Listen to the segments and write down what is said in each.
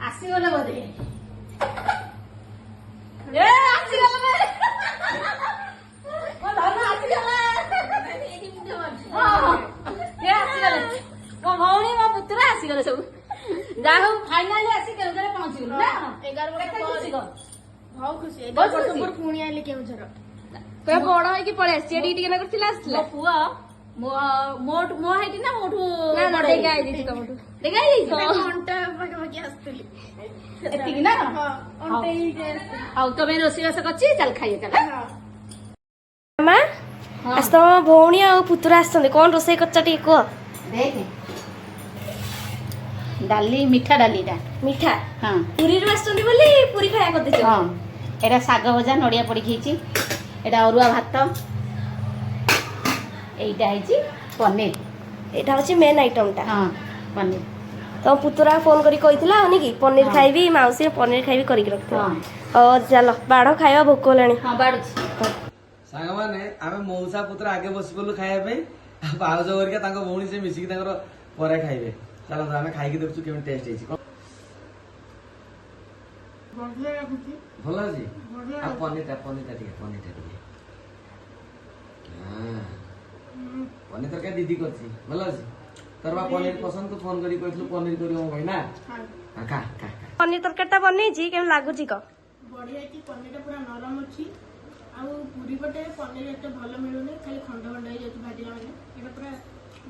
ଆସିଗଲେ ବୋଧେ ଏ ଆସିଗଲେ ମୋ ଧନ ଆସିଗଲା ଏ ଆସିଗଲେ ମୋ ଭଉଣୀ ମୋ ପୁତୁରା ଆସିଗଲେ ସବୁ ଯାହା ହଉ ଫାଇନାଲି ଆସି କେଉଁଝରରେ ପହଞ୍ଚିଗଲୁ ନା 11 ବର୍ଷ ଖୁସି କର ହଉ ଖୁସି 11 ବର୍ଷ ପରେ ପୁଣି ଆଇଲି କେଉଁଝର ପୁରା ବଡ ହେଇକି ପଳେଇ ଆସିଛି ଏଠି ଟିକେ ନଗର ଥିଲା ଆସିଥିଲା ମୋ ପୁଅ ମୋ ହାଇଟି ନା ମୋଠୁ ଡେଙ୍ଗା ହେଇଯାଇଛି ତମଠୁ ଡେଙ୍ଗା ହେଇଯାଇଛି ଅଣ୍ଟା ପାଖାପାଖି ଆସିଥିଲି ଏତିକି ନା ହଁ ଅଣ୍ଟା ହେଇକି ଆସିଥିଲି ହଉ ତମେ ରୋଷେଇବାସ କରିଛି ଚାଲ ଖାଇବା ଚାଲ ମା ଆସ ତମ ଭଉଣୀ ଆଉ ପୁତୁରା ଆସିଛନ୍ତି କଣ ରୋଷେଇ କରିଛ ଟିକେ କୁହ ଦେଖେ ଡାଲି ମିଠା ଡାଲିଟା ମିଠା ହଁ ପୁରୀରୁ ଆସିଛନ୍ତି ବୋଲି ପୁରୀ ଖାଇବା କରିଦେଇଛ ହଁ ଏଇଟା ଶାଗ ଭଜା ନଡ଼ିଆ ପଡ଼ିକି ହେଇଛି ଏଇଟା ଅରୁଆ ଭାତ এইটা হচ্ছে পনির এটা হচ্ছে মেন আইটমটা হ্যাঁ পনির ତମ ପୁତୁରା ଫୋନ କରି କହିଥିଲା ହଉନି କି ପନିର ଖାଇବି ମାଉସୀ ପନିର ଖାଇବି କରିକି ରଖିଥିବ ହଉ ଚାଲ ବାଢ ଖାଇବା ଭୋକ ହେଲାଣି ହଁ ବାଡୁଛି ସାଙ୍ଗମାନେ ଆମେ ମଉସା ପୁତ୍ର ଆଗେ ବସି ପଡିଲୁ ଖାଇବା ପାଇଁ ଭାଉଜ ହେରିକା ତାଙ୍କ ଭଉଣୀ ସେ ମିଶିକି ତାଙ୍କର ପରେ ଖାଇବେ ଚାଲନ୍ତୁ ଆମେ ଖାଇକି ଦେଖୁଛୁ କେମିତି ଟେଷ୍ଟ ହେଇଛି ଭଲ ଅଛି ଆଉ ପନିରଟା ଟିକେ ପନିର ତରକାରୀ ଦିଦି କରିଛି ଭଲ ଅଛି ତୋର ବା ପନିର ପସନ୍ଦ ତୁ ଫୋନ କରି କହିଥିଲୁ ପନିର କରିବ ମୋ ଭାଇ ନା ଖା ଖା ଖା ପନିର ତରକାରୀ ଟା ବନେଇଛି କେମିତି ଲାଗୁଛି କହ ବଢିଆ ହେଇଛି ପନିରଟା ପୁରା ନରମ ଅଛି ଆଉ ପୁରୀ ପଟେ ପନିର ଏତେ ଭଲ ମିଳୁନି ଖାଲି ଖଣ୍ଡ ଖଣ୍ଡ ହେଇଯାଉଛି ଭାଜିଲା ମାନେ ଏଇଟା ପୁରା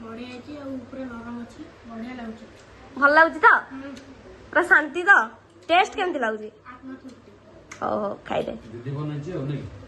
ବଢିଆ ହେଇଛି ଆଉ ପୁରା ନରମ ଅଛି ବଢିଆ ଲାଗୁଛି ଭଲ ଲାଗୁଛି ତ ପୁରା ଶାନ୍ତି ତ ଟେଷ୍ଟ କେମିତି ଲାଗୁଛି ଆତ୍ମତୃପ୍ତି ହଉ ହଉ ଖାଇଦେ ଦିଦି ବନେଇଛି ଆଉ ନାଇଁ